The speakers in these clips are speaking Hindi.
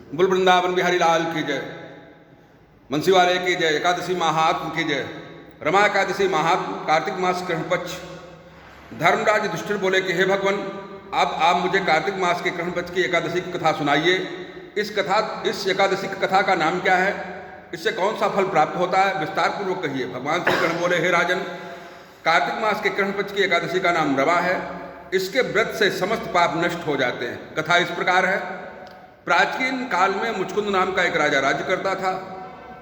बुल वृंदावन बिहारी लाल की जय, बंसी वाले की जय, एकादशी महात्म की जय। रमा एकादशी महात्म, कार्तिक मास ग्रहण पक्ष। धर्मराज युधिष्ठिर बोले कि हे भगवान, अब आप मुझे कार्तिक मास के ग्रहण पक्ष की एकादशी की कथा सुनाइए। इस एकादशी की कथा का नाम क्या है, इससे कौन सा फल प्राप्त होता है, विस्तार पूर्वक कहिए। भगवान श्री कृष्ण बोले, हे राजन, कार्तिक मास के ग्रहण पक्ष की एकादशी का नाम रमा है। इसके व्रत से समस्त पाप नष्ट हो जाते हैं। कथा इस प्रकार है। प्राचीन काल में मुचकुंद नाम का एक राजा राज्य करता था।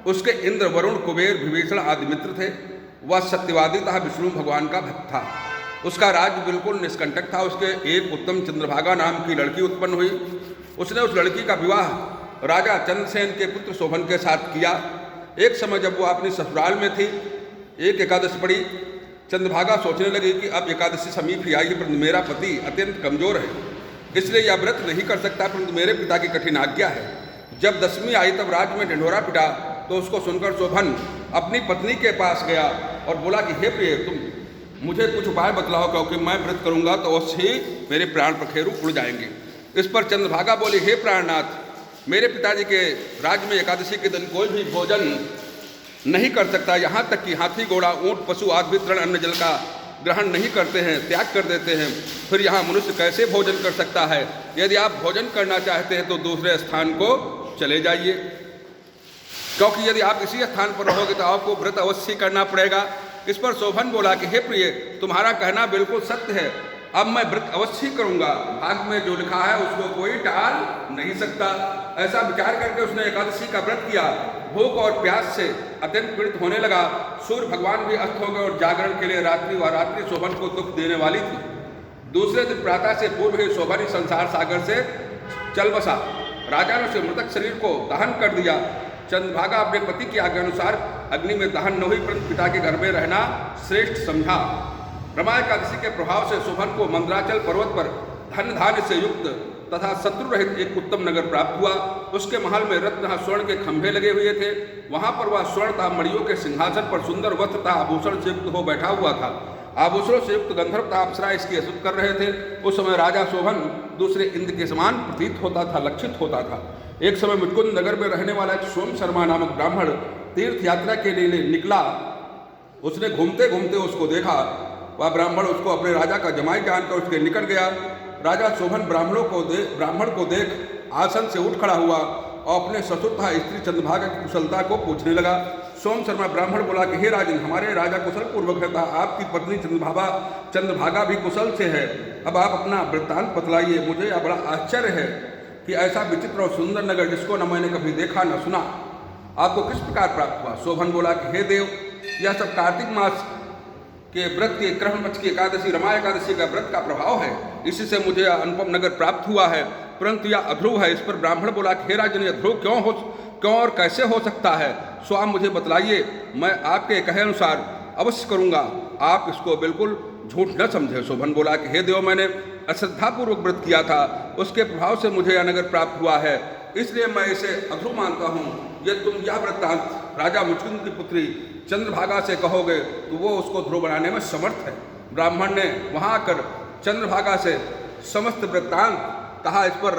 उसके इंद्र, वरुण, कुबेर, विभीषण आदि मित्र थे। वह सत्यवादी तथा विष्णु भगवान का भक्त था। उसका राज्य बिल्कुल निष्कंटक था। उसके एक उत्तम चंद्रभागा नाम की लड़की उत्पन्न हुई। उसने उस लड़की का विवाह राजा चंद्रसेन के पुत्र शोभन के साथ किया। एक समय जब वो अपनी ससुराल में थी, एक एकादशी पड़ी। चंद्रभागा सोचने लगी कि अब एकादशी समीप ही आई है, परंतु मेरा पति अत्यंत कमजोर है, इसलिए यह व्रत नहीं कर सकता, परंतु मेरे पिता की कठिन आज्ञा है। जब दशमी आई तब राज्य में ढिंढोरा पिटा, तो उसको सुनकर शोभन अपनी पत्नी के पास गया और बोला कि हे प्रिय, तुम मुझे कुछ उपाय बतलाओ, क्योंकि मैं व्रत करूंगा तो अवश्य ही मेरे प्राण पखेरु उड़ जाएंगे। इस पर चंद्रभागा बोली, हे प्राणनाथ, मेरे पिताजी के राज्य में एकादशी के दिन कोई भी भोजन नहीं कर सकता। यहाँ तक कि हाथी, घोड़ा, ऊँट, पशु आदि भी तृण अन्न जल का ग्रहण नहीं करते हैं, त्याग कर देते हैं। फिर यहाँ मनुष्य कैसे भोजन कर सकता है। यदि आप भोजन करना चाहते हैं तो दूसरे स्थान को चले जाइए, क्योंकि यदि आप इसी स्थान पर रहोगे तो आपको व्रत अवश्य करना पड़ेगा। इस पर शोभन बोला कि हे प्रिय, तुम्हारा कहना बिल्कुल सत्य है। अब मैं व्रत अवश्य करूंगा। भाग्य में जो लिखा है उसको कोई टाल नहीं सकता। ऐसा विचार करके उसने एकादशी का व्रत किया। भूख और प्यास से अत्यंत पीड़ित होने लगा। सूर्य भगवान भी अस्त हो गए और जागरण के लिए रात्रि शोभन को दुख देने वाली थी। दूसरे दिन प्रातः से पूर्व ही शोभन ही संसार सागर से चल बसा। राजा ने उसे मृतक शरीर को दहन कर दिया। चंद्रभागा अपने पति की आज्ञा अनुसार अग्नि में दहन न हुई, परंतु पिता के घर में रहना श्रेष्ठ समझा। रमा एकादशी के प्रभाव से शोभन को मंदराचल पर्वत पर धन धान्य से युक्त तथा शत्रु रहित एक उत्तम नगर प्राप्त हुआ। उसके महल में रत्न स्वर्ण के खंभे लगे हुए थे। वहां पर वह स्वर्ण तथा मणियों के सिंहासन पर सुंदर वस्त्र तथा आभूषण से युक्त हो बैठा हुआ था। आभूषणों से युक्त गंधर्व तथा अप्सरा इसकी स्तुति कर रहे थे। उस समय राजा शोभन दूसरे इंद्र के समान प्रतीत होता था, लक्षित होता था। एक समय मुचकुंद नगर में रहने वाला एक सोम शर्मा नामक ब्राह्मण तीर्थ यात्रा के लिए निकला। उसने घूमते घूमते उसको देखा। वह ब्राह्मण उसको अपने राजा का जमाई जानकर उसके निकट गया। राजा शोभन ब्राह्मण को देख आसन से उठ खड़ा हुआ और अपने ससुर तथा स्त्री चंद्रभागा की कुशलता को पूछने लगा। सोम शर्मा ब्राह्मण बोला कि हे राजन, हमारे राजा कुशल पूर्वक है, आपकी पत्नी चंद्रभागा भी कुशल से है। अब आप अपना वृत्तांत बतलाइए। मुझे यह बड़ा आश्चर्य है कि ऐसा विचित्र और सुंदर नगर जिसको न मैंने कभी देखा न सुना, आपको किस प्रकार प्राप्त हुआ। शोभन बोला कि हे देव, यह सब कार्तिक मास के व्रत के ग्रहण पक्ष की एकादशी, रमा एकादशी का व्रत का प्रभाव है। इसी से मुझे अनुपम नगर प्राप्त हुआ है, परंतु यह अध्रुव है। इस पर ब्राह्मण बोला कि हे राजन, यह ध्रुव क्यों और कैसे हो सकता है, सो आप मुझे बतलाइए। मैं आपके कहे अनुसार अवश्य करूंगा। आप इसको बिल्कुल झूठ न समझे। शोभन बोला कि हे देव, मैंने अश्रद्धापूर्वक व्रत किया था, उसके प्रभाव से मुझे यह नगर प्राप्त हुआ है, इसलिए मैं इसे अध्रुव मानता हूँ। यदि तुम यह वृत्तांत राजा मुचकुंद की पुत्री चंद्रभागा से कहोगे तो वो उसको ध्रुव बनाने में समर्थ है। ब्राह्मण ने वहां आकर चंद्रभागा से समस्त वृत्तांत कहा। इस पर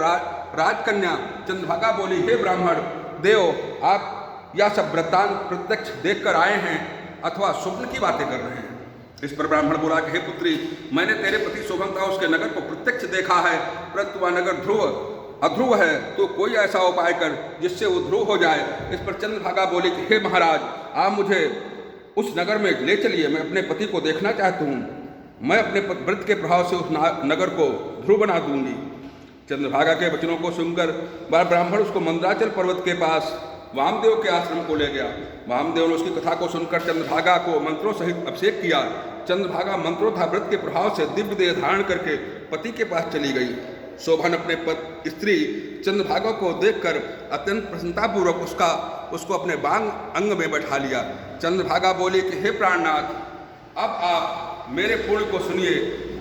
राजकन्या चंद्रभागा बोली, हे ब्राह्मण देव, आप यह सब वृत्तांत प्रत्यक्ष देखकर आए हैं अथवा स्वप्न की बातें कर रहे हैं। इस पर ब्राह्मण बोला कि हे पुत्री, मैंने तेरे पति शोभन तथा उसके नगर को प्रत्यक्ष देखा है, परंतु वह नगर अध्रुव है। तो कोई ऐसा उपाय कर जिससे वो ध्रुव हो जाए। इस पर चंद्रभागा बोली कि हे महाराज, आप मुझे उस नगर में ले चलिए। मैं अपने पति को देखना चाहती हूँ। मैं अपने व्रत के प्रभाव से उस नगर को ध्रुव बना दूंगी। चंद्रभागा के वचनों को सुनकर ब्राह्मण उसको मंदराचल पर्वत के पास वामदेव के आश्रम को ले गया। वामदेव ने उसकी कथा को सुनकर चंद्रभागा को मंत्रों सहित अभिषेक किया। चंद्रभागा मंत्रों तथा व्रत के प्रभाव से दिव्य देह धारण करके पति के पास चली गई। शोभन अपने स्त्री चंद्रभागा को देखकर अत्यंत प्रसन्नतापूर्वक उसको अपने बांग अंग में बैठा लिया। चंद्रभागा बोली कि हे प्राणनाथ, अब आप मेरे पूर्ण को सुनिए।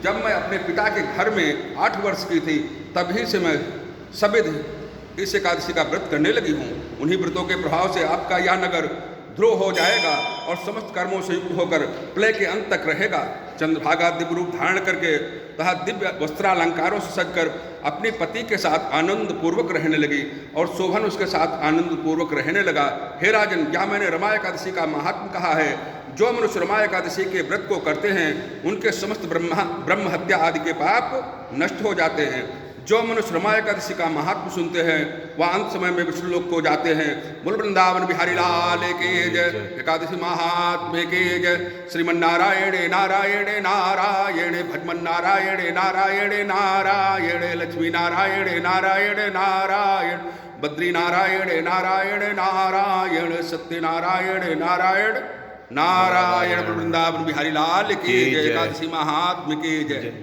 जब मैं अपने पिता के घर में 8 वर्ष की थी, तभी से मैं सविध इस एकादशी का व्रत करने लगी हूँ। उन्हीं व्रतों के प्रभाव से आपका यह नगर ध्रुव हो जाएगा और समस्त कर्मों से युक्त होकर प्रलय के अंत तक रहेगा। चंद्रभागा दिव्य रूप धारण करके तथा दिव्य वस्त्रालंकारों से सजकर अपने पति के साथ आनंद पूर्वक रहने लगी और शोभन उसके साथ आनंद पूर्वक रहने लगा। हे राजन, क्या मैंने रमा एकादशी का महात्म कहा है। जो मनुष्य रमा एकादशी के व्रत को करते हैं उनके समस्त ब्रह्म हत्या आदि के पाप नष्ट हो जाते हैं। जो मनुष्य रमा एकादशी का महात्म सुनते हैं वह अंत समय में विष्णु लोक को जाते हैं। बोल वृंदावन बिहारी लाल की जय। एकादशी महात्म्य की जय। श्रीमन नारायण नारायण नारायण भजमन नारायण नारायण नारायण लक्ष्मी नारायण नारायण नारायण बद्री नारायण नारायण नारायण सत्य नारायण नारायण नारायण। वृंदावन बिहारी लाल की जय। एकादशी महात्म्य की जय।